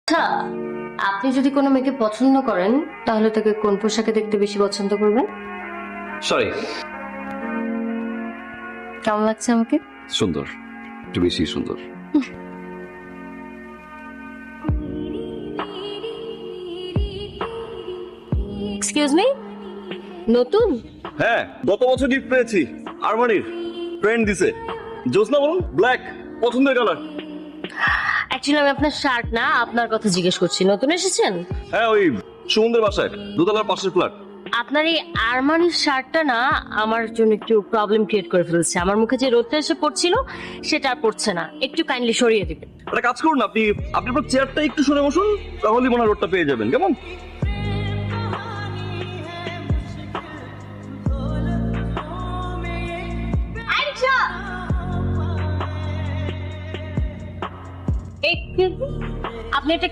আচ্ছা, আপনি যদি কোনো মেয়েকে পছন্দ করেন তাহলে তাকে কোন পোশাকে দেখতে বেশি পছন্দ করবেন? সরি, কেমন লাগছে আমাকে? সুন্দর, একটু বেশি সুন্দর। এক্সকিউজ মি, নতুন? হ্যাঁ, গত বছর গিফট পেয়েছি আরমানির, ফ্রেন্ড দিছে। জোসনা বলুন, ব্ল্যাক পছন্দের কালার। অ্যাকচুয়ালি আমি আপনার শার্ট না, আপনার কথা জিজ্ঞেস করছি। নতুন এসেছেন? হ্যাঁ, ওই সুমনদের বাসায় দোতলার পাশের ফ্ল্যাট। আপনার এই আরমানির শার্টটা না আমার জন্য একটু প্রবলেম ক্রিয়েট করে ফেলছে। আমার মুখে যে রোদটা এসে পড়ছিল সেটা আর পড়ছে না, একটু কাইন্ডলি সরিয়ে দিবেন। একটা কাজ করুন, আপনি আপনার চেয়ারটা একটু সরে বসুন, তাহলেই মনে হয় রোডটা পেয়ে যাবেন। কেমন? আপনি এটা